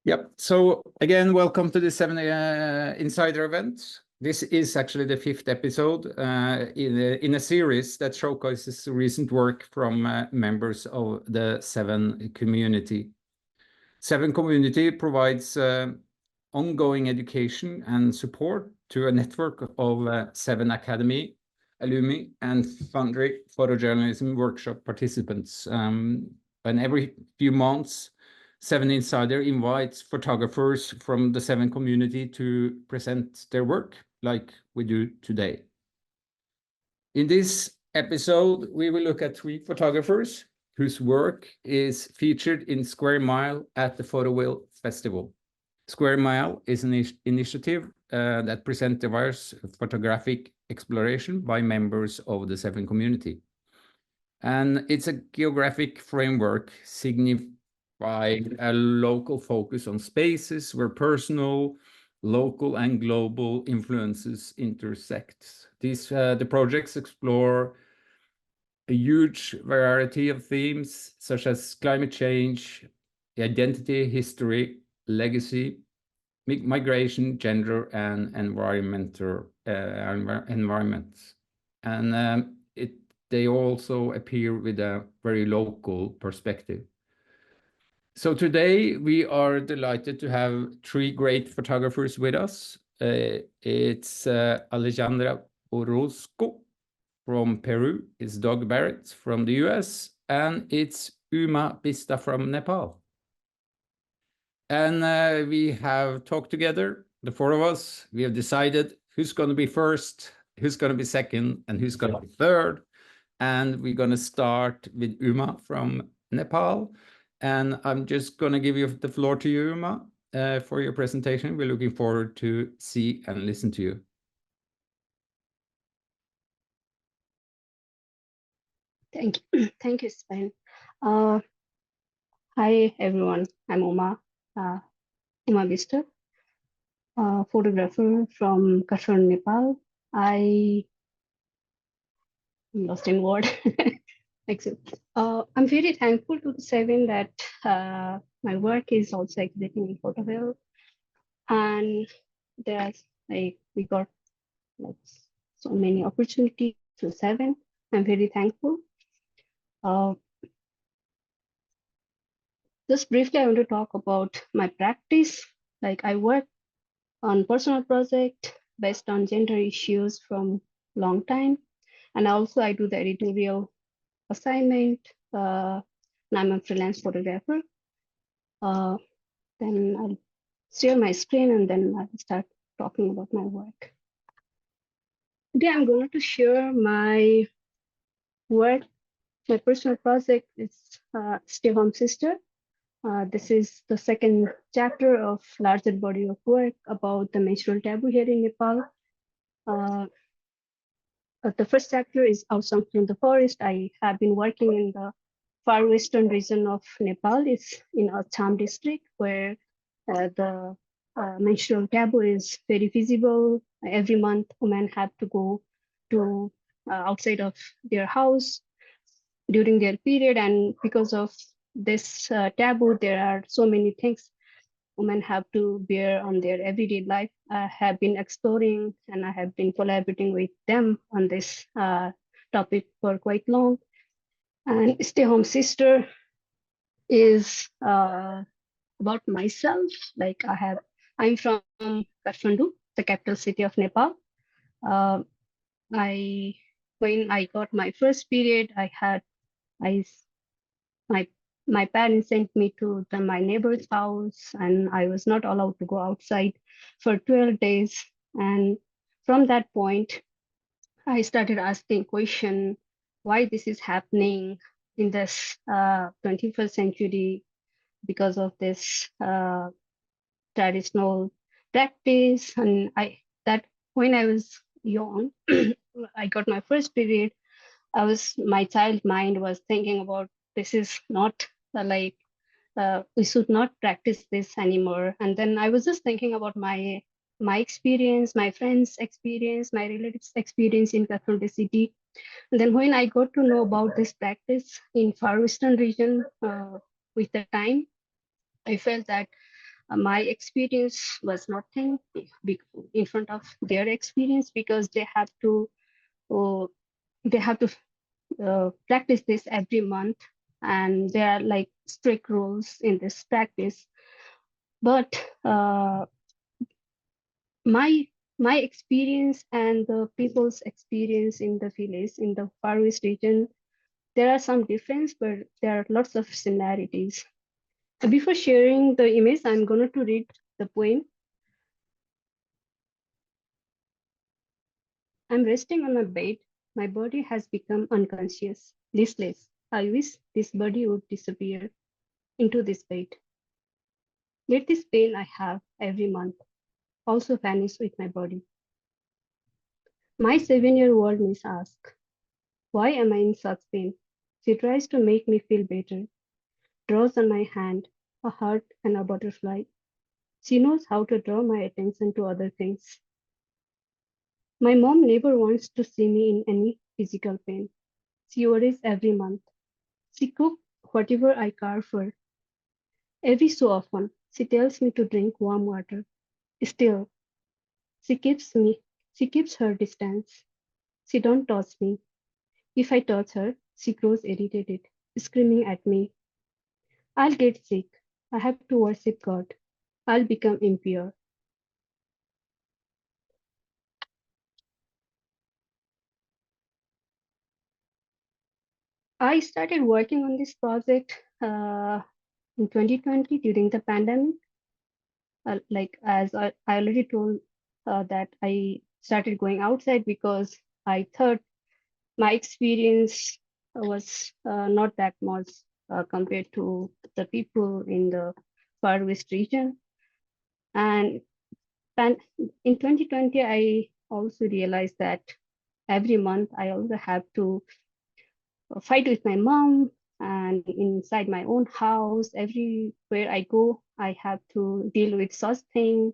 Yep. So again, welcome to the VII Insider event. This is actually the 5th episode in a series that showcases recent work from members of the VII Community. VII Community provides ongoing education and support to a network of VII Academy, alumni, and Foundry Photojournalism Workshop participants. And every few months, VII Insider invites photographers from the VII Community to present their work, like we do today. In this episode, we will look at 3 photographers whose work is featured in Square Mile at the Photoville Festival. Square Mile is an initiative that presents diverse photographic exploration by members of the VII Community. And it's a geographic framework signifying a local focus on spaces where personal, local, and global influences intersect. The projects explore a huge variety of themes such as climate change, identity, history, legacy, migration, gender, and environments. And they also appear with a very local perspective. So today we are delighted to have 3 great photographers with us. It's Alejandra Orozco from Peru, it's Doug Barrett from the US, and it's Uma Bista from Nepal. And we have talked together, the 4 of us. We have decided who's going to be first, who's going to be second, and who's going to be third. And we're going to start with Uma from Nepal. And I'm just going to give you the floor to you, Uma, for your presentation. We're looking forward to see and listen to you. Thank you, Sven. Hi, everyone. I'm Uma Bista, photographer from Kathmandu, Nepal. I'm lost in word. I'm very thankful to the VII that my work is also exhibiting in Photoville, and we got so many opportunities to VII. I'm very thankful. Just briefly, I want to talk about my practice. I work on personal project based on gender issues from long time, and also I do the editorial assignment. And I'm a freelance photographer. Then I'll share my screen and then I'll start talking about my work. Today I'm going to share my work. My personal project is Stay Home Sister. This is the 2nd chapter of larger body of work about the menstrual taboo here in Nepal. The first chapter is Our Song from the Forest. I have been working in the far western region of Nepal. It's in Acham district, where the menstrual taboo is very visible. Every month, women have to go to outside of their house during their period, and because of this taboo, there are so many things women have to bear on their everyday life. I have been exploring and I have been collaborating with them on this topic for quite long. And Stay Home Sister is about myself. I'm from Kathmandu, the capital city of Nepal. When I got my first period, my parents sent me to my neighbor's house, and I was not allowed to go outside for 12 days. And from that point, I started asking questions why this is happening in this 21st century because of this traditional practice. And that when I was young, I got my first period. My child mind was thinking about this is not like we should not practice this anymore. And then I was just thinking about my experience, my friends' experience, my relatives' experience in Catholicity. And then when I got to know about this practice in Far Eastern region with the time, I felt that my experience was nothing in front of their experience, because uh, they have to practice this every month, and there are like strict rules in this practice. But my my experience and the people's experience in the village in the Far East region, there are some difference, but there are lots of similarities. Before sharing the image, I'm going to read the poem. I'm resting on my bed. My body has become unconscious, listless. I wish this body would disappear into this bed. Let this pain I have every month also vanish with my body. My 7-year-old niece asks, why am I in such pain? She tries to make me feel better, draws on my hand, a heart and a butterfly. She knows how to draw my attention to other things. My mom never wants to see me in any physical pain. She worries every month. She cooks whatever I carve her. Every so often, she tells me to drink warm water. Still, she keeps me. She keeps her distance. She don't touch me. If I touch her, she grows irritated, screaming at me. I'll get sick. I have to worship God. I'll become impure. I started working on this project in 2020 during the pandemic. Like as I already told that I started going outside because I thought my experience was not that much compared to the people in the Far West region. And in 2020, I also realized that every month I also have to fight with my mom, and inside my own house, everywhere I go, I have to deal with such thing.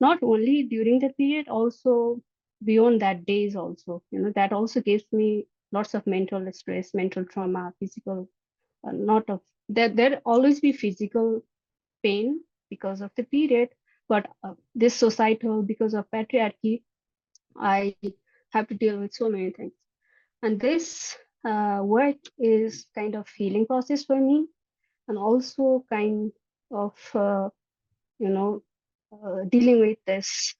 Not only during the period, also beyond that days also. That also gives me lots of mental stress, mental trauma, physical. Not of there always be physical pain because of the period, but this societal because of patriarchy, I have to deal with so many things. And this work is kind of healing process for me, and also kind of you know dealing with this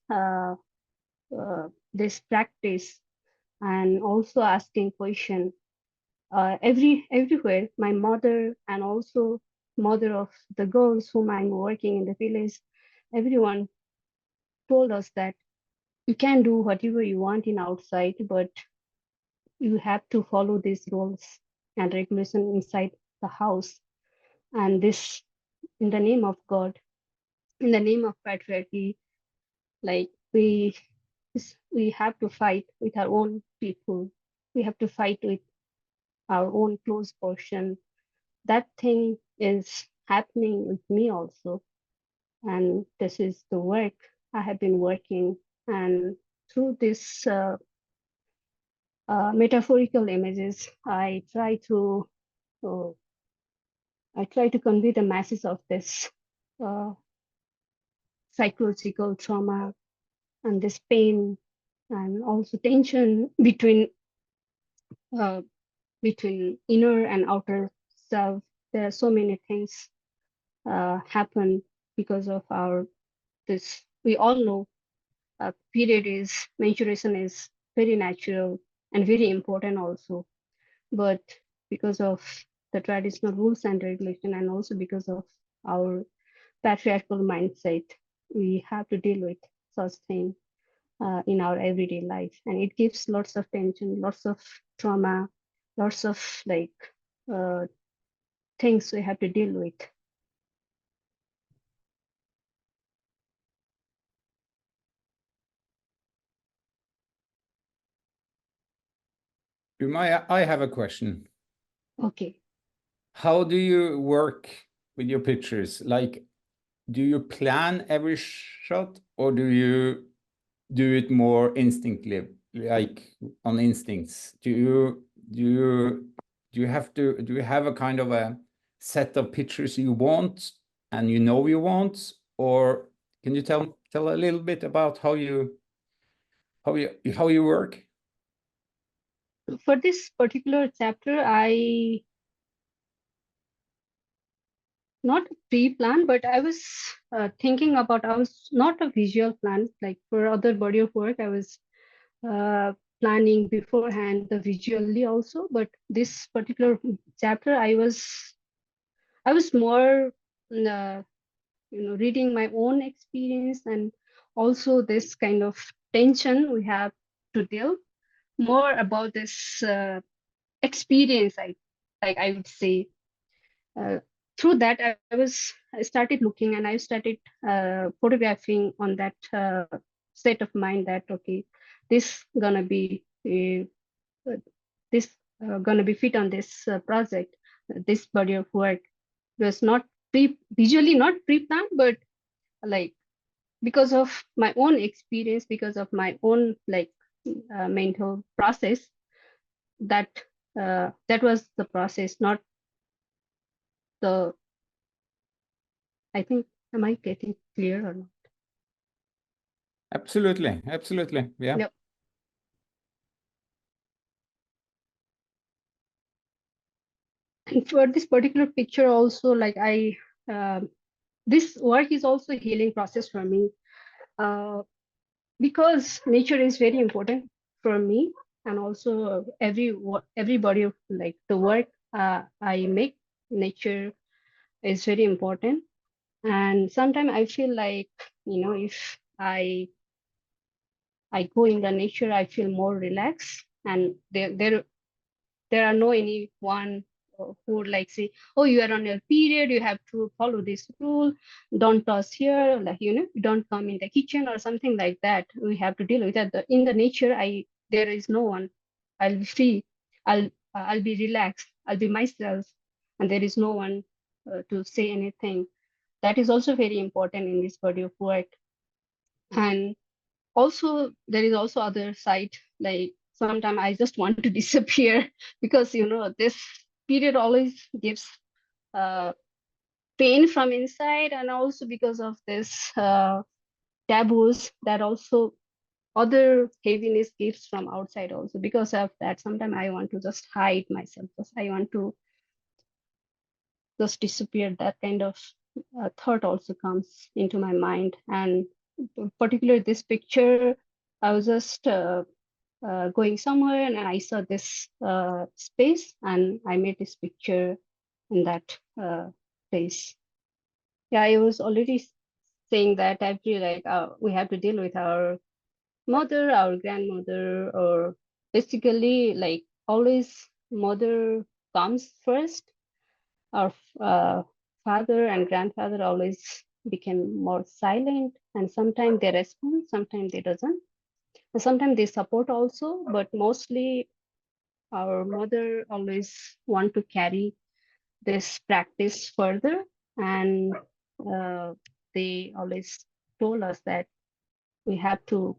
practice, and also asking question everywhere. My mother, and also mother of the girls whom I'm working in the village, everyone told us that you can do whatever you want in outside, but you have to follow these rules and regulation inside the house. And this, in the name of God, in the name of patriarchy, like we have to fight with our own people. We have to fight with our own close portion. That thing is happening with me also. And this is the work I have been working. And through this metaphorical images, uh, I try to convey the masses of this uh, psychological trauma and this pain, and also tension uh, between inner and outer self. There are so many things happen because of our this. We all know period is menstruation is very natural and very important also, but because of the traditional rules and regulation, and also because of our patriarchal mindset, we have to deal with such thing in our everyday life, and it gives lots of tension, lots of trauma, lots of like things we have to deal with. I have a question. Okay. How do you work with your pictures? Like, do you plan every shot, or do you do it more instinctively, like on instincts? Do you have a kind of a set of pictures you want and you know you want, or can you tell a little bit about how you work? For this particular chapter, I not pre-planned, but I was thinking about, I was not a visual plan, like for other body of work, I was planning beforehand the visually also, but this particular chapter, I was more, reading my own experience, and also this kind of tension we have to deal more about this experience. I would say uh, through that I started looking, and I started photographing on that state of mind that okay, this gonna be this gonna be fit on this project, this body of work. It was not visually not pre-planned, but like because of my own experience, because of my own like mental process, that that was the process, not the, I think, am I getting clear or not? Absolutely, yeah. Yep. And for this particular picture also, like this work is also a healing process for me, because nature is very important for me, and also everybody of like the work I make, nature is very important. And sometimes I feel like, if I go in the nature, I feel more relaxed, and there are no anyone who would like say, oh, you are on your period, you have to follow this rule, don't toss here, like, don't come in the kitchen or something like that. We have to deal with that. In the nature, there is no one. I'll be free. I'll be relaxed. I'll be myself, and there is no one to say anything. That is also very important in this body of work. And also there is also other side, like sometimes I just want to disappear, because this period always gives uh, pain from inside, and also because of this taboos that also other heaviness gives from outside also. Because of that, sometimes I want to just hide myself, just I want to just disappear. That kind of thought also comes into my mind. And particularly this picture, I was just going somewhere, and I saw this space, and I made this picture in that place. Yeah, I was already saying that I feel like we have to deal with our mother, our grandmother, or basically like always mother comes first. Our father and grandfather always became more silent, and sometimes they respond, sometimes they doesn't, and sometimes they support also, but mostly our mother always want to carry this practice further. And uh, they always told us that we have to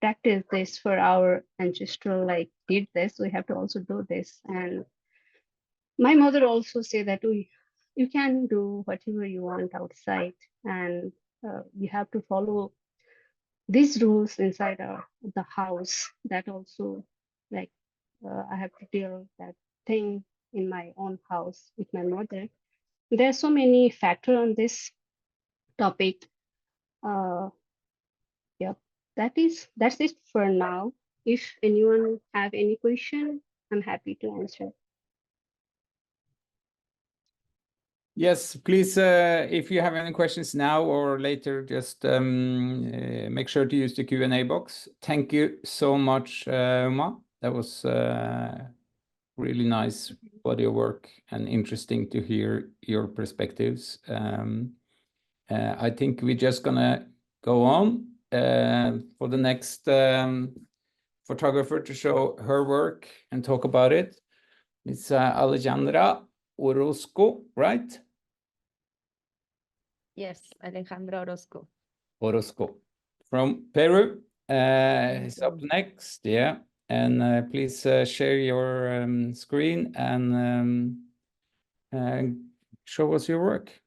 practice this for our ancestral, like did this, we have to also do this. And my mother also say that you can do whatever you want outside, and you have to follow these rules inside the house. That also, like, I have to deal that thing in my own house with my mother. There are so many factors on this topic. Uh, yeah, that's it for now. If anyone have any question, I'm happy to answer. Yes, please, if you have any questions now or later, just make sure to use the Q&A box. Thank you so much, Uma. That was really nice body of work and interesting to hear your perspectives. I think we're just gonna go on for the next photographer to show her work and talk about it. It's Alejandra Orozco, right? Yes, Alejandra Orozco. Orozco from Peru. Is up next, yeah. And please share your screen and show us your work.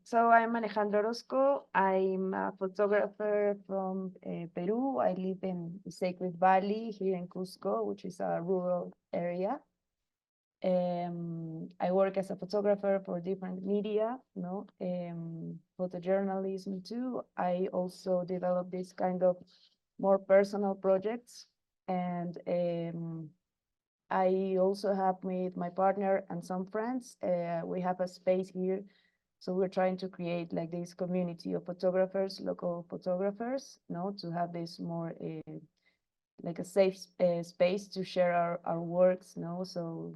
So I'm Alejandra Orozco. I'm a photographer from Peru. I live in the Sacred Valley here in Cusco, which is a rural area. I work as a photographer for different media, photojournalism too. I also develop this kind of more personal projects, and I also have with my partner and some friends, we have a space here. So we're trying to create like this community of photographers, local photographers, to have this more like a safe space to share our works, So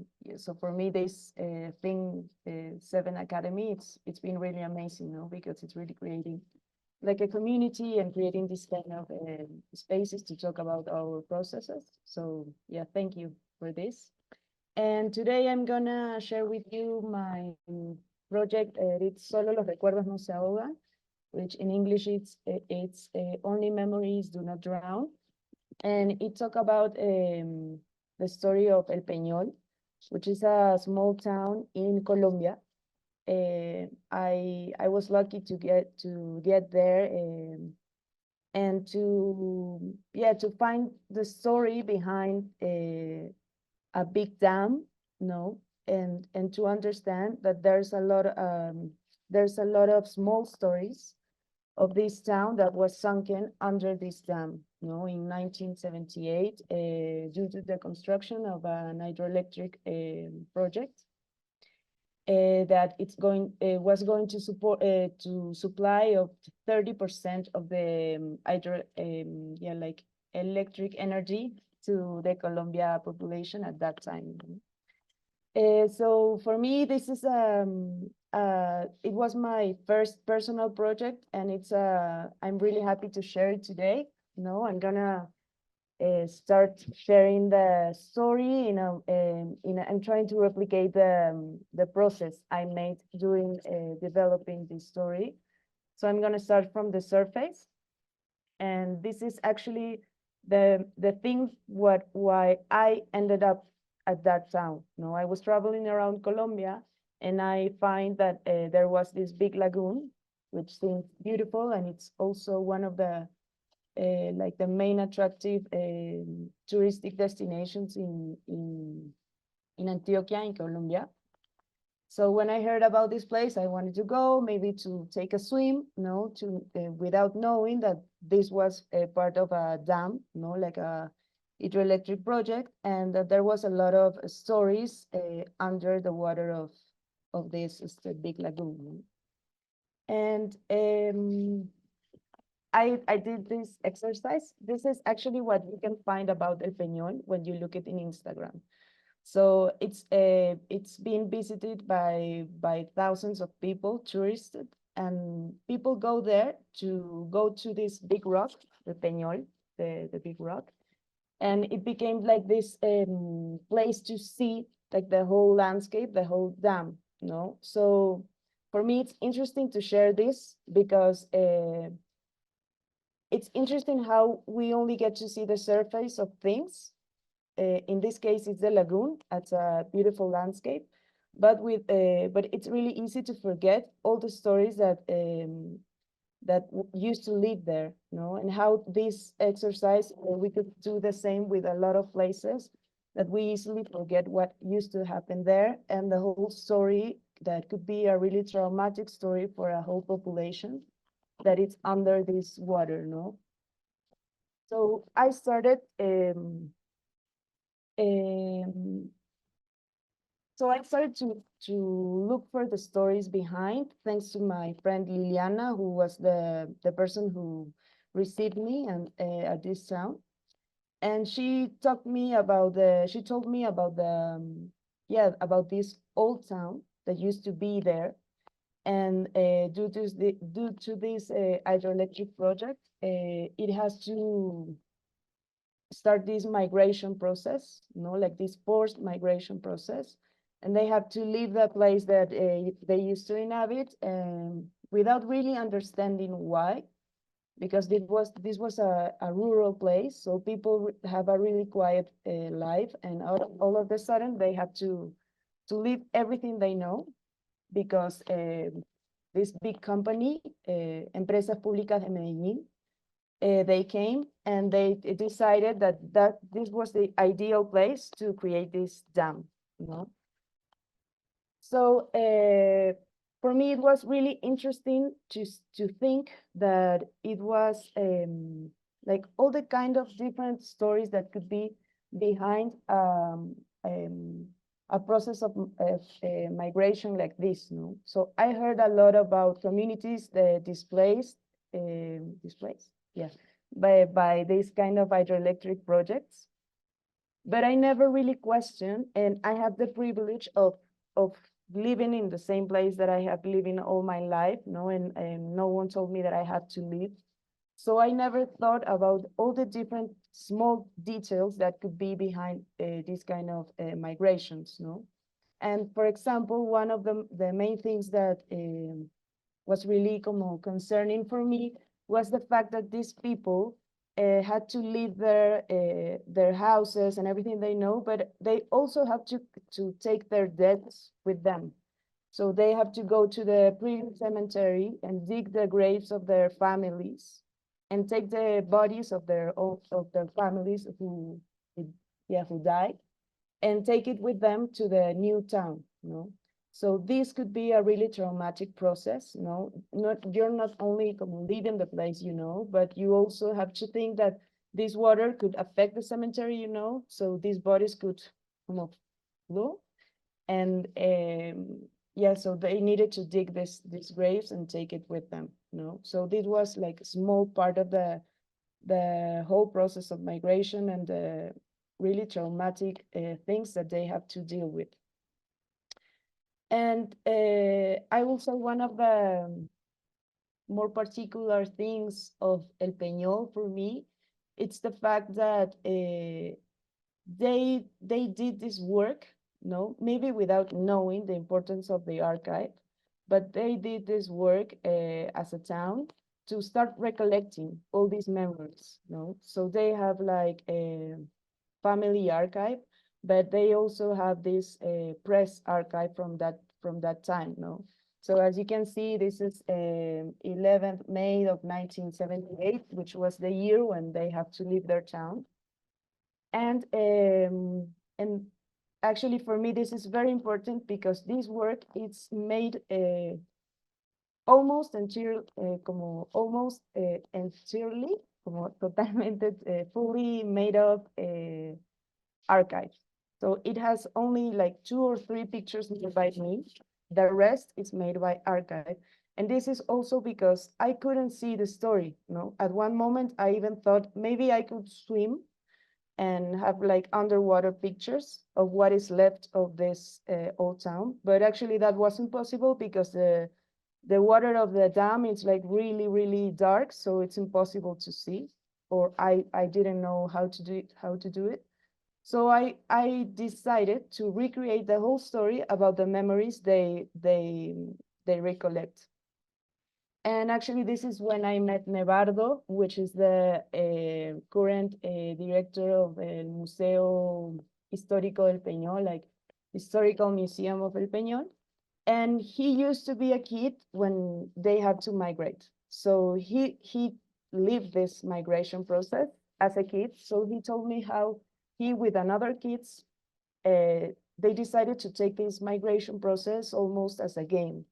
for me, this thing, VII Academy, it's been really amazing, because it's really creating like a community and creating this kind of spaces to talk about our processes. So yeah, thank you for this. And today I'm gonna share with you my project. It's Solo los recuerdos no se ahogan, which in English it's Only Memories Do Not Drown. And it talks about the story of El Peñol, which is a small town in Colombia. I was lucky to get there and to find the story behind a big dam, and to understand that there's a lot of small stories of this town that was sunken under this dam, in 1978, due to the construction of an hydroelectric project that was going to support to supply of 30% of the electric energy to the Colombia population at that time. So for me, this is it was my first personal project, and I'm really happy to share it today. I'm gonna start sharing the story. I'm trying to replicate the process I made during developing this story. So I'm gonna start from the surface, and this is actually the thing why I ended up at that town. I was traveling around Colombia, and I find that there was this big lagoon, which seems beautiful, and it's also one of the like the main attractive touristic destinations in Antioquia, in Colombia. So when I heard about this place, I wanted to go, maybe to take a swim, without knowing that this was a part of a dam, like a hydroelectric project, and that there was a lot of stories under the water of this big lagoon. And I did this exercise. This is actually what you can find about El Peñol when you look it in Instagram. So it's been visited by thousands of people, tourists, and people go there to go to this big rock, the Peñol, the big rock, and it became like this place to see like the whole landscape, the whole dam. So for me, it's interesting to share this because it's interesting how we only get to see the surface of things. In this case, it's the lagoon. It's a beautiful landscape, but it's really easy to forget all the stories that used to live there, and how this exercise we could do the same with a lot of places that we easily forget what used to happen there, and the whole story that could be a really traumatic story for a whole population that it's under this water, So I started. So I started to look for the stories behind, thanks to my friend Liliana, who was the person who received me and at this town. And she told me about about this old town that used to be there. And due to this hydroelectric project, it has to start this migration process, like this forced migration process. And they have to leave the place that they used to inhabit, without really understanding why, because this was a rural place, so people have a really quiet life, and all of a sudden they have to leave everything they know, because this big company, Empresas Públicas de Medellín, they came and they decided that this was the ideal place to create this dam. So for me, it was really interesting to think that it was like all the kind of different stories that could be behind a process of migration like this. So I heard a lot about communities displaced, by this kind of hydroelectric projects, but I never really questioned, and I have the privilege of living in the same place that I have lived in all my life, and no one told me that I had to leave. So I never thought about all the different small details that could be behind these kind of migrations. And for example, one of the main things that was really concerning for me was the fact that these people had to leave their houses and everything they know, but they also have to take their debts with them. So they have to go to the previous cemetery and dig the graves of their families, and take the bodies of their families who died, and take it with them to the new town. So this could be a really traumatic process. You're not only leaving the place, but you also have to think that this water could affect the cemetery, so these bodies could flow. And so they needed to dig these graves and take it with them. So this was like a small part of the whole process of migration, and the really traumatic things that they have to deal with. And I will say one of the more particular things of El Peñol for me, it's the fact that they did this work, maybe without knowing the importance of the archive, but they did this work as a town to start recollecting all these memories. So they have like a family archive, but they also have this press archive from that time. So as you can see, this is 11th May of 1978, which was the year when they have to leave their town. And actually for me, this is very important, because this work is made almost entirely, totalmente, fully made of archives. So it has only like 2 or 3 pictures made by me. The rest is made by archive. And this is also because I couldn't see the story. At one moment, I even thought maybe I could swim and have like underwater pictures of what is left of this old town. But actually that wasn't possible, because the water of the dam is like really, really dark. So it's impossible to see, or I didn't know how to do it. So I decided to recreate the whole story about the memories they recollect. And actually, this is when I met Nevardo, which is the current director of el Museo Histórico del Peñol, like Historical Museum of El Peñol. And he used to be a kid when they had to migrate. So he lived this migration process as a kid. So he told me how he, with another kids, they decided to take this migration process almost as a game.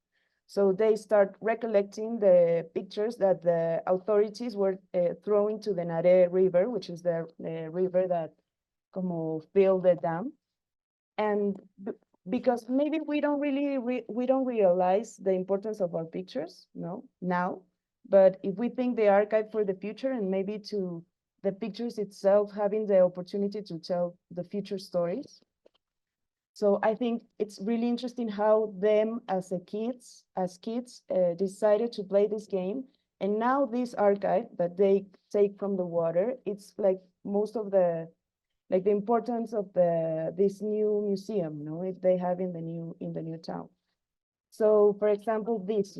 So they start recollecting the pictures that the authorities were throwing to the Nare River, which is the river that filled the dam. And because maybe we don't realize the importance of our pictures now, but if we think the archive for the future, and maybe to the pictures itself having the opportunity to tell the future stories. So I think it's really interesting how them as kids decided to play this game. And now this archive that they take from the water, it's like most of the, like the importance of this new museum, if they have in the new town. So for example, this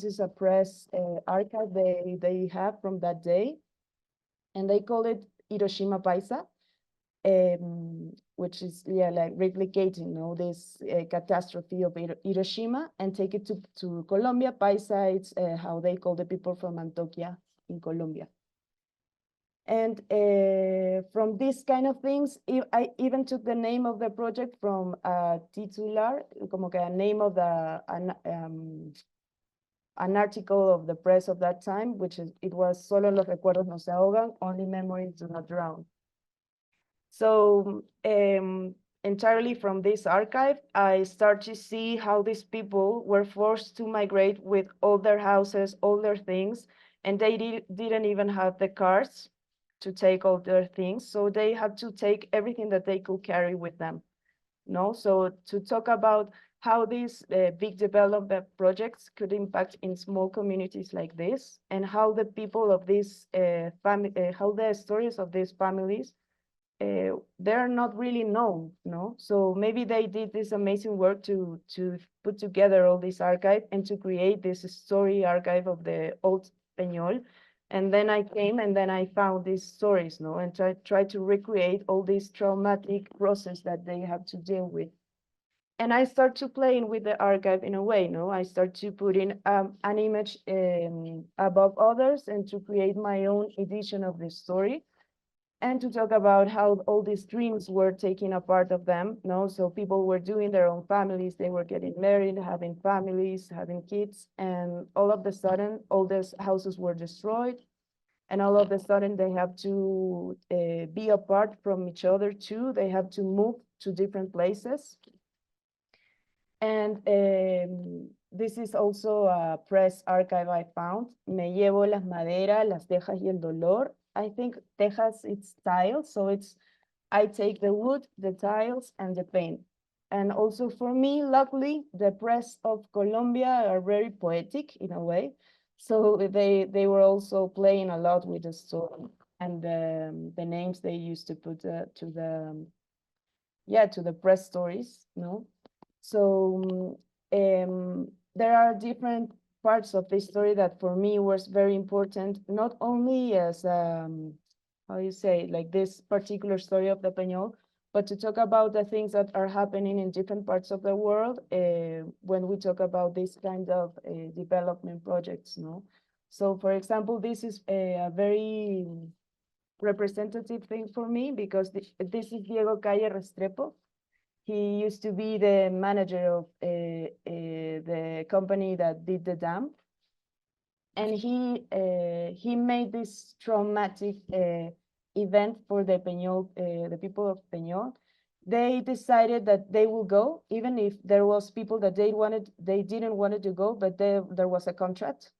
is a press archive they have from that day, and they call it Hiroshima Paisa. Which is like replicating this catastrophe of Hiroshima and take it to Colombia. Paisa, it's how they call the people from Antioquia in Colombia. And from these kind of things, I even took the name of the project from a titular, como que a name of an article of the press of that time, it was Solo los recuerdos no se ahogan, only memories do not drown. So entirely from this archive, I start to see how these people were forced to migrate with all their houses, all their things, and they didn't even have the cars to take all their things. So they had to take everything that they could carry with them. So to talk about how these big development projects could impact in small communities like this, and how the people of this how the stories of these families they're not really known, So maybe they did this amazing work to put together all this archive and to create this story archive of the old Peñol. And then I came and then I found these stories, and try to recreate all this traumatic process that they have to deal with. And I start to playing with the archive in a way, I start to put in an image above others and to create my own edition of the story. And to talk about how all these dreams were taking a part of them, So people were doing their own families, they were getting married, having families, having kids, and all of a sudden, all these houses were destroyed, and all of a sudden they have to be apart from each other too. They have to move to different places. And this is also a press archive I found. Me llevo las maderas, las tejas y el dolor. I think tejas, it's tiles, so I take the wood, the tiles, and the paint. And also for me, luckily, the press of Colombia are very poetic in a way. So they were also playing a lot with the story and the names they used to put to the press stories, So there are different parts of this story that for me was very important, not only as, how you say, like this particular story of the Peñol, but to talk about the things that are happening in different parts of the world when we talk about this kind of development projects, So for example, this is a very representative thing for me because this is Diego Calle Restrepo. He used to be the manager of the company that did the dam. And he made this traumatic event for the Peñol, the people of Peñol. They decided that they will go, even if there was people that they didn't want to go, but there was a contract,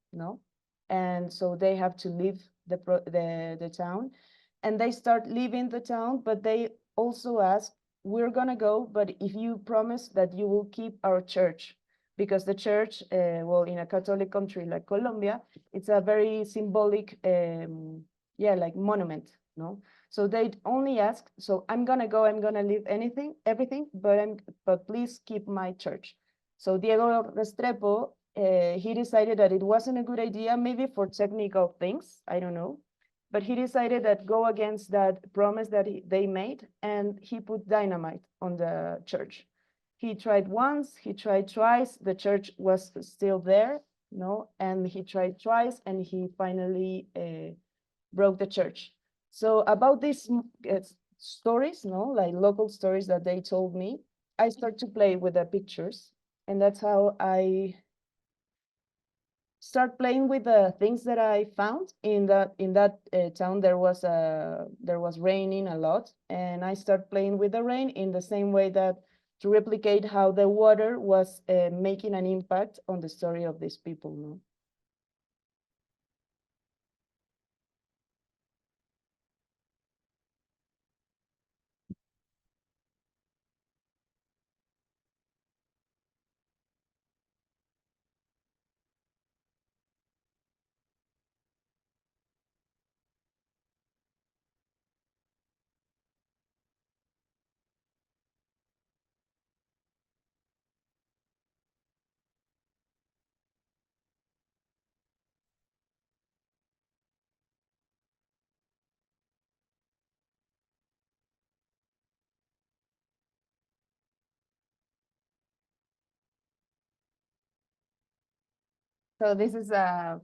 And so they have to leave the town, and they start leaving the town, but they also ask, we're gonna go, but if you promise that you will keep our church, because the church, well, in a Catholic country like Colombia, it's a very symbolic, like monument, So they only ask, so I'm gonna go, I'm gonna leave everything, but please keep my church. So Diego Restrepo, he decided that it wasn't a good idea, maybe for technical things, I don't know. But he decided that go against that promise that they made, and he put dynamite on the church. He tried once, he tried twice, the church was still there, and he tried twice, and he finally broke the church. So about these stories, like local stories that they told me, I start to play with the pictures, and that's how I start playing with the things that I found in that town. There was raining a lot, and I start playing with the rain in the same way that to replicate how the water was making an impact on the story of these people. So this is a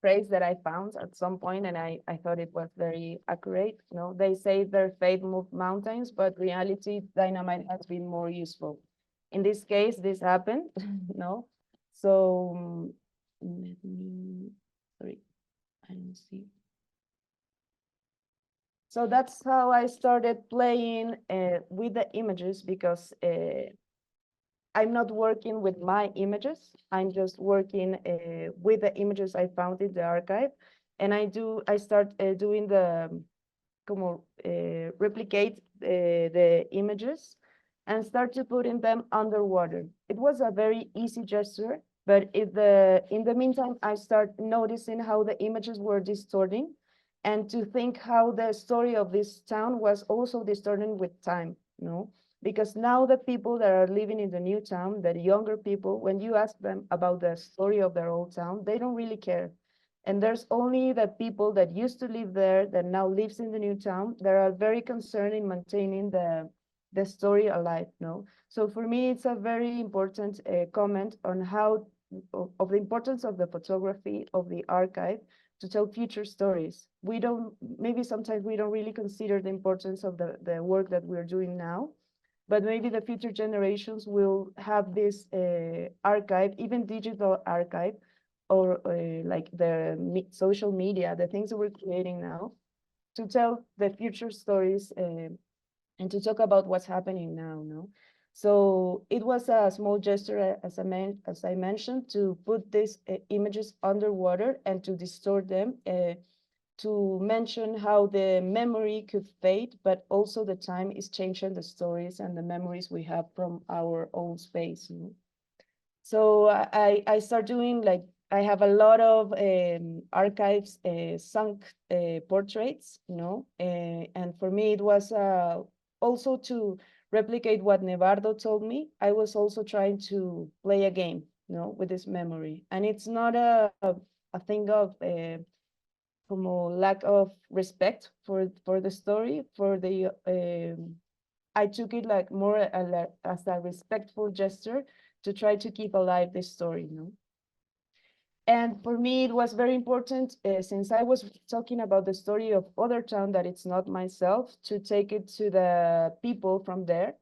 phrase that I found at some point, and I thought it was very accurate. You know, they say their faith moved mountains, but reality, dynamite has been more useful. In this case, this happened, no? So let me, sorry, I don't see. So that's how I started playing with the images, because I'm not working with my images. I'm just working with the images I found in the archive, and I start doing the como replicate the images and start to putting them underwater. It was a very easy gesture, but in the meantime, I start noticing how the images were distorting, and to think how the story of this town was also distorting with time, you know? Because now the people that are living in the new town, the younger people, when you ask them about the story of their old town, they don't really care. And there's only the people that used to live there that now lives in the new town that are very concerned in maintaining the story alive, no? So for me, it's a very important comment on how of the importance of the photography of the archive to tell future stories. We don't, maybe sometimes we don't really consider the importance of the work that we're doing now, but maybe the future generations will have this archive, even digital archive, or like the social media, the things that we're creating now, to tell the future stories and to talk about what's happening now, no? So it was a small gesture, as I mentioned, to put these images underwater and to distort them, to mention how the memory could fade, but also the time is changing the stories and the memories we have from our own space. You know? So I start doing, like, I have a lot of archives, sunk portraits, you know, and for me it was also to replicate what Nevardo told me. I was also trying to play a game, you know, with this memory, and it's not a thing of como lack of respect for the story, for the I took it like more as a respectful gesture to try to keep alive this story, you know. And for me, it was very important, since I was talking about the story of other town that it's not myself, to take it to the people from there.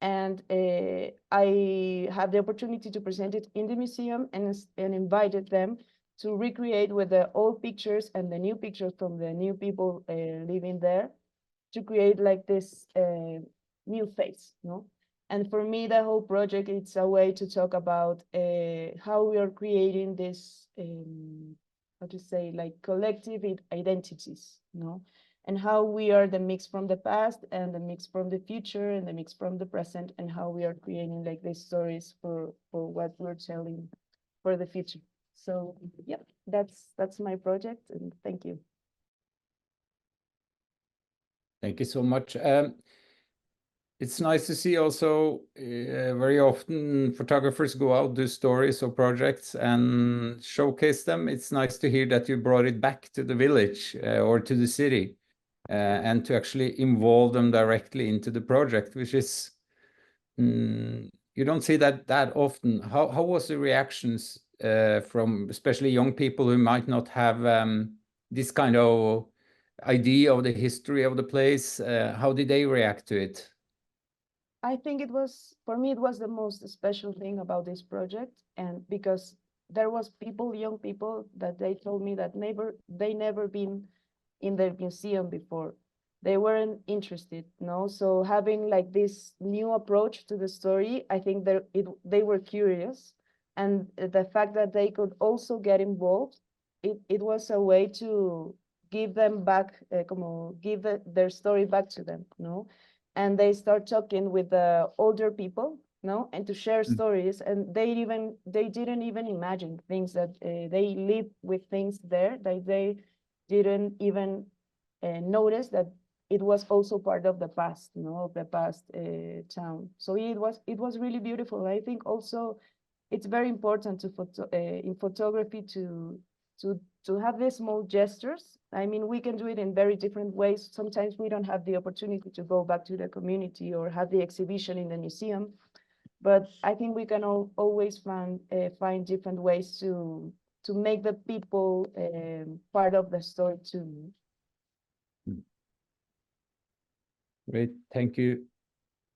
And I had the opportunity to present it in the museum and invited them to recreate with the old pictures and the new pictures from the new people living there, to create like this new face, no? And for me, the whole project, it's a way to talk about how we are creating this, how to say, like collective identities, no? And how we are the mix from the past and the mix from the future and the mix from the present, and how we are creating like these stories for what we're telling for the future. So yeah, that's my project, and thank you. Thank you so much. It's nice to see also very often photographers go out, do stories or projects and showcase them. It's nice to hear that you brought it back to the village or to the city and to actually involve them directly into the project, which is, you don't see that often. How was the reactions from especially young people who might not have this kind of idea of the history of the place? How did they react to it? I think it was, for me, it was the most special thing about this project, and because there was people, young people, that they told me that they never been in the museum before. They weren't interested, no? So having like this new approach to the story, I think they were curious, and the fact that they could also get involved, it was a way to give them back, give their story back to them, no? And they start talking with the older people, no, and to share stories, and they didn't even imagine things that they live with things there that they didn't even notice that it was also part of the past, you know, of the past town. So it was really beautiful. I think also it's very important to in photography to have these small gestures. I mean, we can do it in very different ways. Sometimes we don't have the opportunity to go back to the community or have the exhibition in the museum, but I think we can always find different ways to make the people part of the story too. Great, thank you.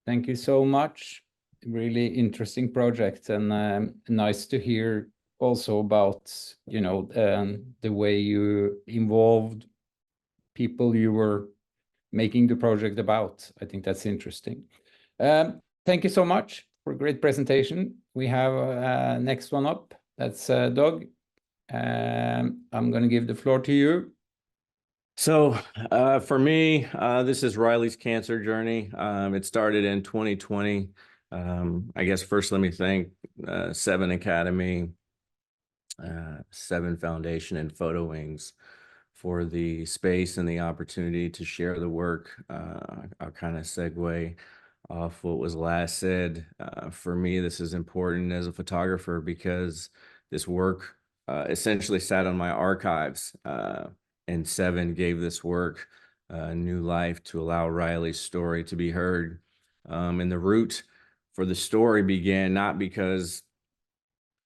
Thank you so much. Really interesting project, and nice to hear also about, you know, the way you involved people you were making the project about. I think that's interesting. Thank you so much for a great presentation. We have next one up. That's Doug. I'm going to give the floor to you. So for me, this is Riley's cancer journey. It started in 2020. I guess first let me thank VII Academy, VII Foundation, and PhotoWings for the space and the opportunity to share the work. I'll kind of segue off what was last said. For me, this is important as a photographer because this work essentially sat on my archives. And VII gave this work new life to allow Riley's story to be heard. And the root for the story began not because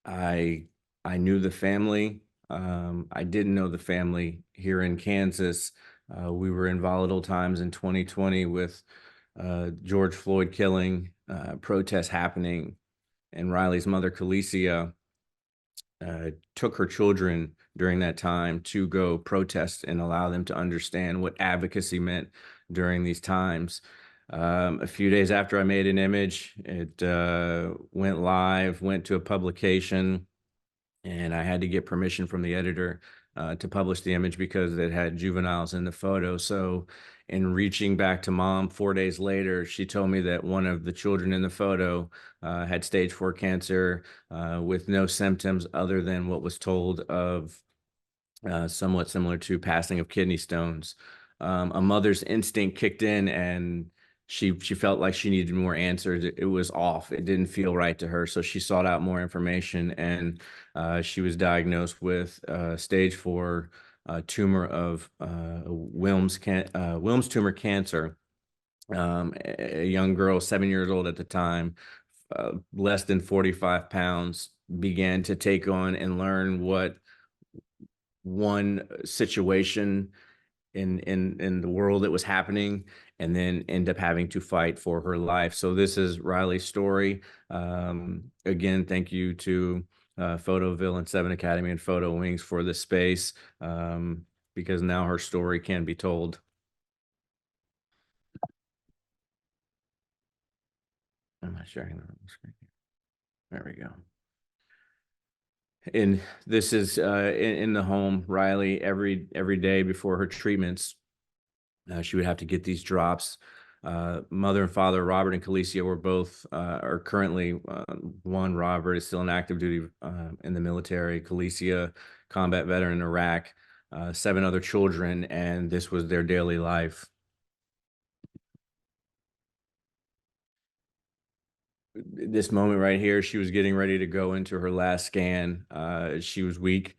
I knew the family. I didn't know the family here in Kansas. We were in volatile times in 2020 with George Floyd killing, protests happening, and Riley's mother, Kalicia, took her children during that time to go protest and allow them to understand what advocacy meant during these times. A few days after I made an image, it went live, went to a publication, and I had to get permission from the editor to publish the image because it had juveniles in the photo. So in reaching back to mom 4 days later, she told me that one of the children in the photo had stage 4 cancer with no symptoms other than what was told of somewhat similar to passing of kidney stones. A mother's instinct kicked in, and she felt like she needed more answers. It was off. It didn't feel right to her. So she sought out more information, and she was diagnosed with stage 4 tumor of Wilms tumor cancer. A young girl, 7 years old at the time, less than 45 pounds, began to take on and learn what one situation in the world that was happening, and then end up having to fight for her life. So this is Riley's story. Again, thank you to Photoville and VII Academy and PhotoWings for this space, because now her story can be told. Am I sharing the screen? There we go. And this is in the home. Riley, every day before her treatments, she would have to get these drops. Mother and father, Robert and Kalicia, were both are currently one, Robert is still in active duty in the military. Kalicia, combat veteran in Iraq. 7 other children, and this was their daily life. This moment right here, she was getting ready to go into her last scan. She was weak.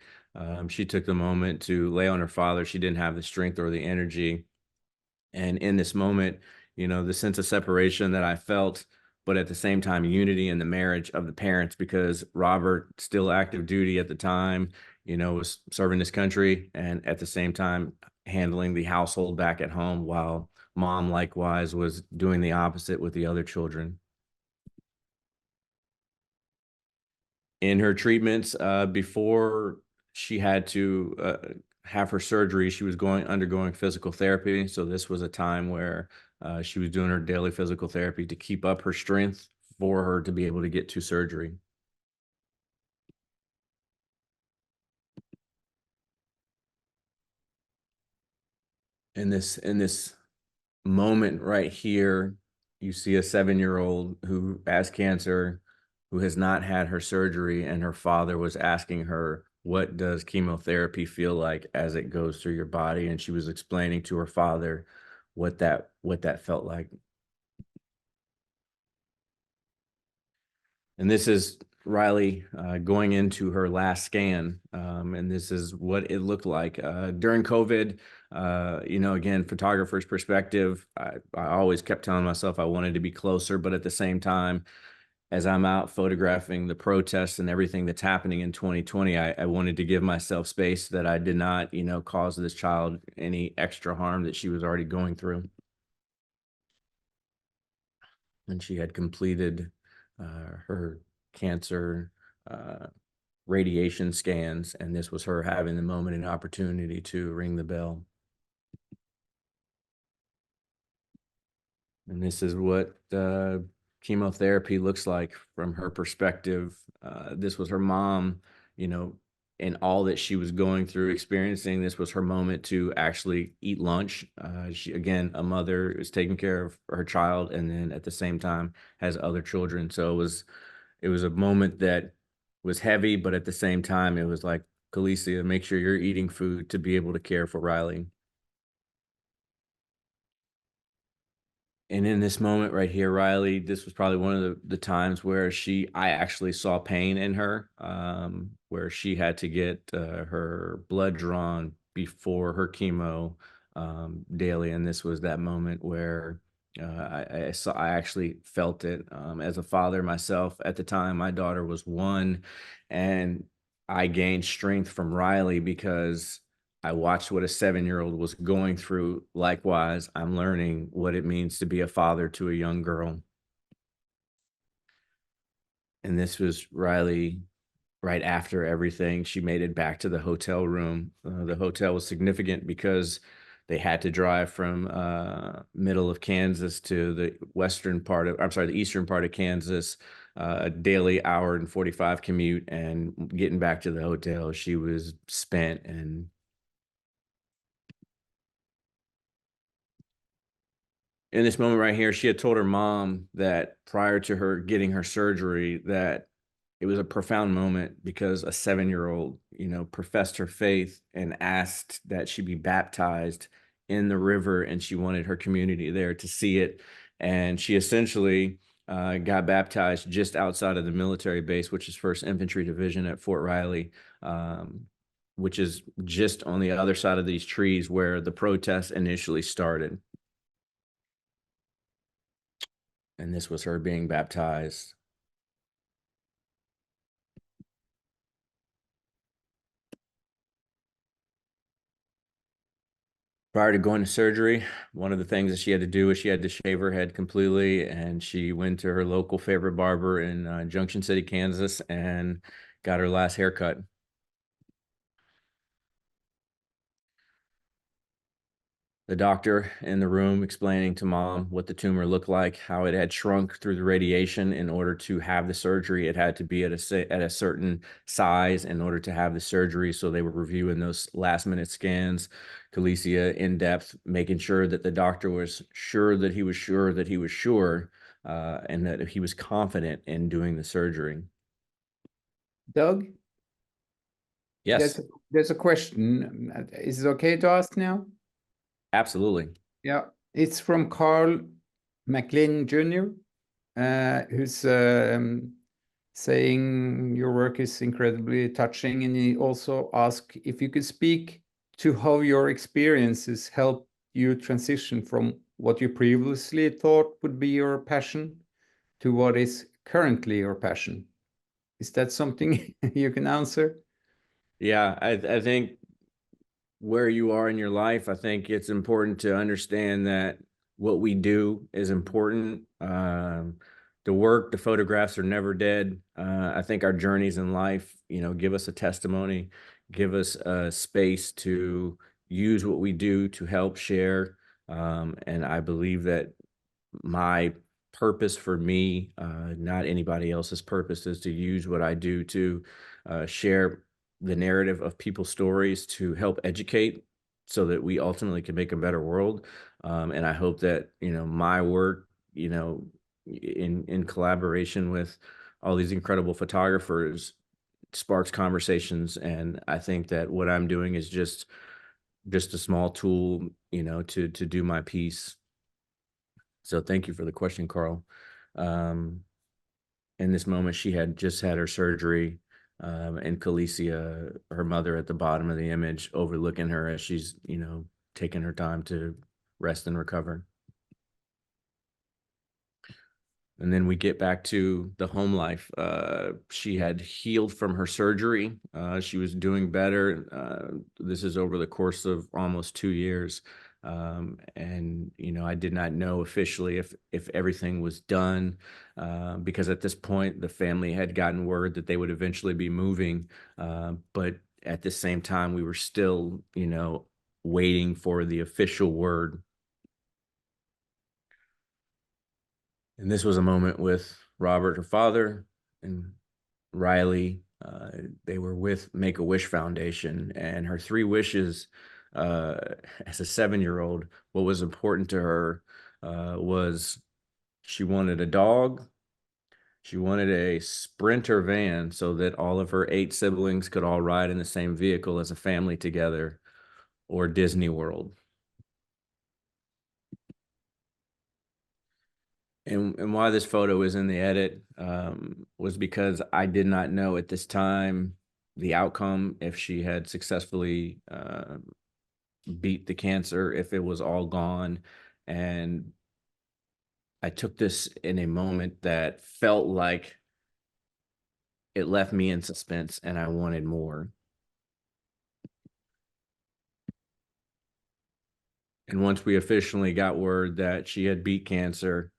She took the moment to lay on her father. She didn't have the strength or the energy. And in this moment, you know, the sense of separation that I felt, but at the same time, unity in the marriage of the parents, because Robert, still active duty at the time, you know, was serving this country, and at the same time handling the household back at home, while mom likewise was doing the opposite with the other children. In her treatments, before she had to have her surgery, she was undergoing physical therapy. So this was a time where she was doing her daily physical therapy to keep up her strength for her to be able to get to surgery. In this moment right here, you see a 7-year-old who has cancer, who has not had her surgery, and her father was asking her, what does chemotherapy feel like as it goes through your body? And she was explaining to her father what that felt like. And this is Riley going into her last scan, and this is what it looked like during COVID. You know, again, photographer's perspective, I always kept telling myself I wanted to be closer, but at the same time, as I'm out photographing the protests and everything that's happening in 2020, I wanted to give myself space that I did not, cause this child any extra harm that she was already going through. And she had completed her cancer radiation scans, and this was her having the moment and opportunity to ring the bell. And this is what chemotherapy looks like from her perspective. This was her mom, and all that she was going through, experiencing. This was her moment to actually eat lunch. She, again, a mother is taking care of her child, and then at the same time has other children. So it was a moment that was heavy, but at the same time, it was like, Kalicia, make sure you're eating food to be able to care for Riley. And in this moment right here, Riley, this was probably one of the times where I actually saw pain in her, where she had to get her blood drawn before her chemo daily. And this was that moment where I actually felt it as a father myself. At the time, my daughter was 1, and I gained strength from Riley because I watched what a 7-year-old was going through. Likewise, I'm learning what it means to be a father to a young girl. And this was Riley right after everything. She made it back to the hotel room. The hotel was significant because they had to drive from middle of Kansas to the the eastern part of Kansas, a daily hour and 45 commute, and getting back to the hotel, she was spent. And in this moment right here, she had told her mom that prior to her getting her surgery, that it was a profound moment because a 7-year-old, professed her faith and asked that she be baptized in the river, and she wanted her community there to see it. And she essentially got baptized just outside of the military base, which is 1st Infantry Division at Fort Riley, which is just on the other side of these trees where the protests initially started. And this was her being baptized. Prior to going to surgery, one of the things that she had to do was she had to shave her head completely, and she went to her local favorite barber in Junction City, Kansas, and got her last haircut. The doctor in the room explaining to mom what the tumor looked like, how it had shrunk through the radiation. In order to have the surgery, it had to be at a certain size in order to have the surgery. So they were reviewing those last-minute scans, Kalicia in depth, making sure that the doctor was sure that he was sure that he was sure, and that he was confident in doing the surgery. Doug? Yes, There's a question. Is it okay to ask now? absolutely. Yeah, it's from Carl McLean Jr., who's saying your work is incredibly touching, and he also asked if you could speak to how your experiences helped you transition from what you previously thought would be your passion to what is currently your passion. Is that something you can answer? Yeah, I think where you are in your life, I think it's important to understand that what we do is important. The work, the photographs are never dead. I think our journeys in life, give us a testimony, give us a space to use what we do to help share. And I believe that my purpose for me, not anybody else's purpose, is to use what I do to share the narrative of people's stories, to help educate so that we ultimately can make a better world. And I hope that, my work, in collaboration with all these incredible photographers, sparks conversations. And I think that what I'm doing is just a small tool, to do my piece. So thank you for the question, Carl. In this moment, she had just had her surgery, and Kalicia, her mother, at the bottom of the image, overlooking her as she's, taking her time to rest and recover. And then we get back to the home life. She had healed from her surgery. She was doing better. This is over the course of almost 2 years. And, you know, I did not know officially if everything was done, because at this point, the family had gotten word that they would eventually be moving. But at the same time, we were still, you know, waiting for the official word. And this was a moment with Robert, her father, and Riley. They were with Make-A-Wish Foundation, and her 3 wishes as a 7-year-old, what was important to her was she wanted a dog, she wanted a Sprinter van so that all of her 8 siblings could all ride in the same vehicle as a family together, or Disney World. And why this photo is in the edit was because I did not know at this time the outcome, if she had successfully beat the cancer, if it was all gone. And I took this in a moment that felt like it left me in suspense and I wanted more. And once we officially got word that she had beat cancer,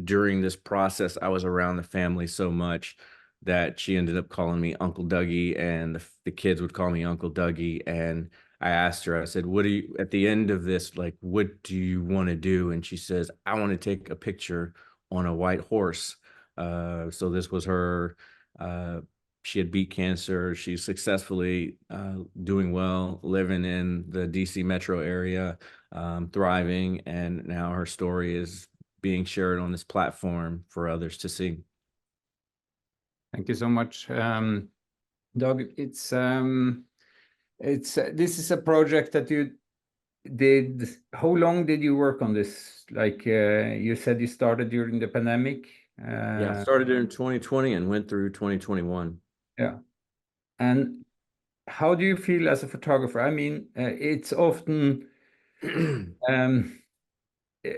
during this process, I was around the family so much that she ended up calling me Uncle Dougie, and the kids would call me Uncle Dougie. And I asked her, I said, what do you, at the end of this, like, what do you want to do? And she says, I want to take a picture on a white horse. So this was her. She had beat cancer. She's successfully doing well, living in the DC metro area, thriving. And now her story is being shared on this platform for others to see. Thank you so much, Doug. This is a project that you did. How long did you work on this? Like you said, you started during the pandemic. Yeah, started in 2020 and went through 2021. Yeah. And how do you feel as a photographer? I mean, it's often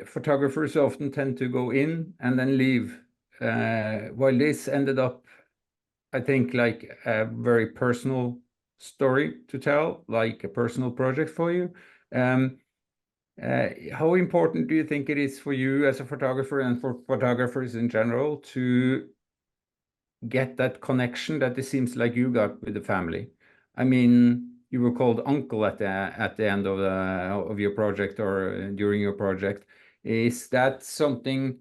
photographers often tend to go in and then leave. While this ended up, I think, like a very personal story to tell, like a personal project for you. How important do you think it is for you as a photographer and for photographers in general to get that connection that it seems like you got with the family? I mean, you were called uncle at the end of your project or during your project. Is that something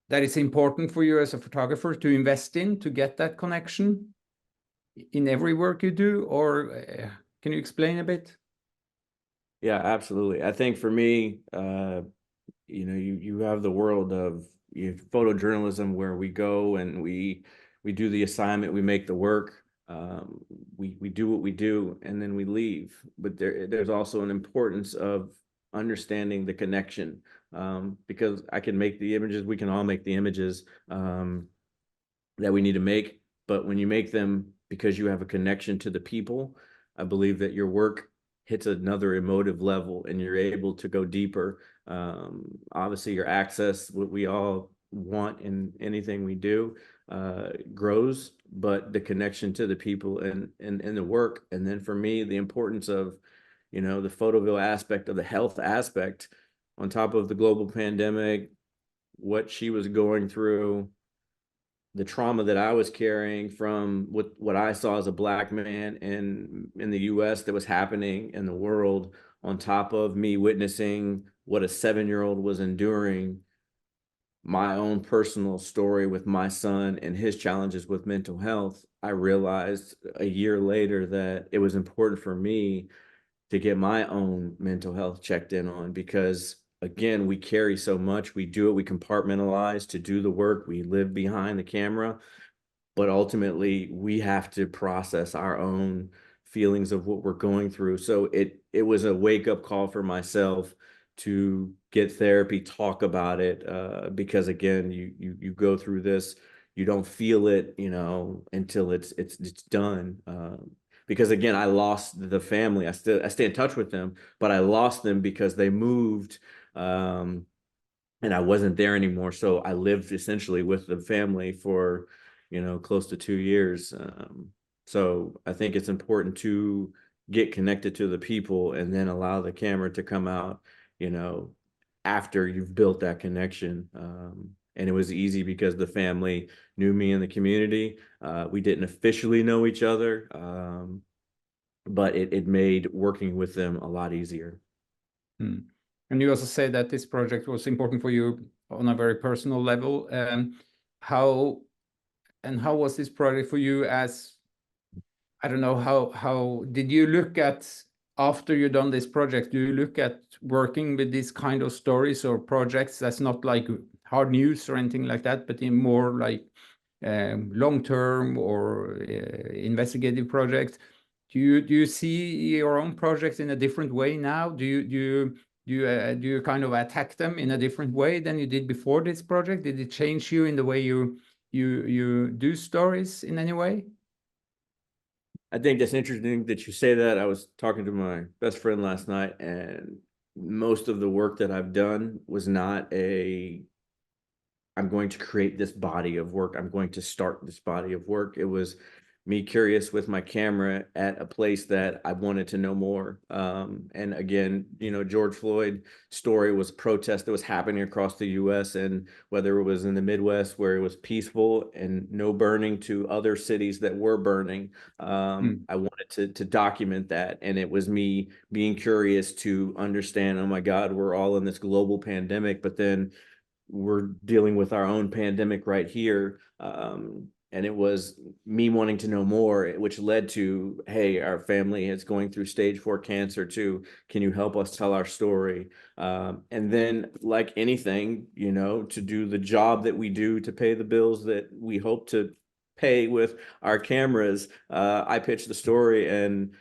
that is important for you as a photographer to invest in, to get that connection in every work you do? Or can you explain a bit? Yeah, absolutely. I think for me, you know, you have the world of photojournalism, where we go and we do the assignment, we make the work, we do what we do, and then we leave. But there's also an importance of understanding the connection, because I can make the images, we can all make the images that we need to make, but when you make them because you have a connection to the people, I believe that your work hits another emotive level and you're able to go deeper. Obviously your access, what we all want in anything we do, grows, but the connection to the people and the work. And then for me, the importance of, you know, the Photoville aspect, of the health aspect, on top of the global pandemic, what she was going through, the trauma that I was carrying from what I saw as a Black man in the US that was happening in the world, on top of me witnessing what a 7-year-old was enduring, my own personal story with my son and his challenges with mental health. I realized a year later that it was important for me to get my own mental health checked in on, because again, we carry so much, we do it, we compartmentalize to do the work, we live behind the camera, but ultimately we have to process our own feelings of what we're going through. So it was a wake-up call for myself to get therapy, talk about it, because again, you go through this, you don't feel it, you know, until it's done. Because again, I lost the family. I stay in touch with them, but I lost them because they moved and I wasn't there anymore. So I lived essentially with the family for, close to 2 years. So I think it's important to get connected to the people and then allow the camera to come out, after you've built that connection. And it was easy because the family knew me in the community. We didn't officially know each other, but it made working with them a lot easier. And you also say that this project was important for you on a very personal level. How was this project for you? As I don't know, how did you look at, after you've done this project, do you look at working with these kind of stories or projects that's not like hard news or anything like that, but in more like long-term or investigative projects? Do you see your own projects in a different way now? Do you kind of attack them in a different way than you did before this project? Did it change you in the way you do stories in any way? I think that's interesting that you say that. I was talking to my best friend last night, and most of the work that I've done was not I'm going to create this body of work. I'm going to start this body of work. It was me curious with my camera at a place that I wanted to know more. And again, George Floyd story was a protest that was happening across the US, and whether it was in the Midwest where it was peaceful and no burning to other cities that were burning, I wanted to document that. And it was me being curious to understand, oh my God, we're all in this global pandemic, but then we're dealing with our own pandemic right here. And it was me wanting to know more, which led to, hey, our family is going through stage 4 cancer too. Can you help us tell our story? And then, like anything, to do the job that we do to pay the bills that we hope to pay with our cameras, I pitched the story and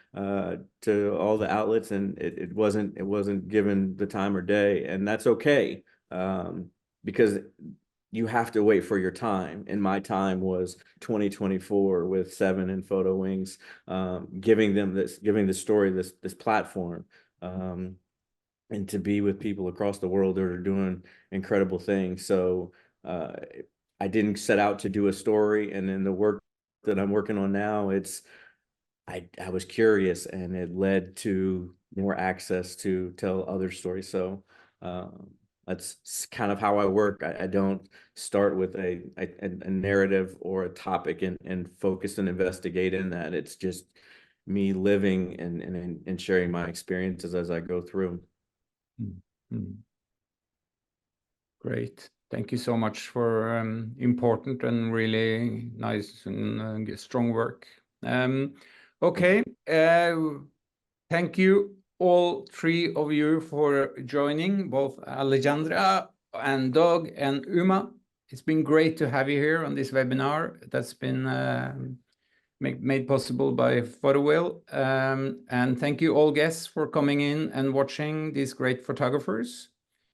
to all the outlets, and it wasn't given the time or day, and that's okay. Because you have to wait for your time. And my time was 2024 with VII and PhotoWings, giving the story this platform, and to be with people across the world that are doing incredible things. So I didn't set out to do a story, and in the work that I'm working on now, I was curious, and it led to more access to tell other stories. So that's kind of how I work. I don't start with a narrative or a topic and focus and investigate in that. It's just me living and sharing my experiences as I go through. Great. Thank you so much for important and really nice and strong work. Okay. Thank you, all three of you, for joining, both Alejandra and Doug and Uma. It's been great to have you here on this webinar that's been made possible by Photoville. And thank you all guests for coming in and watching these great photographers.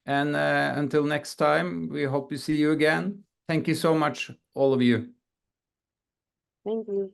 And until next time, we hope to see you again. Thank you so much, all of you. Thank you.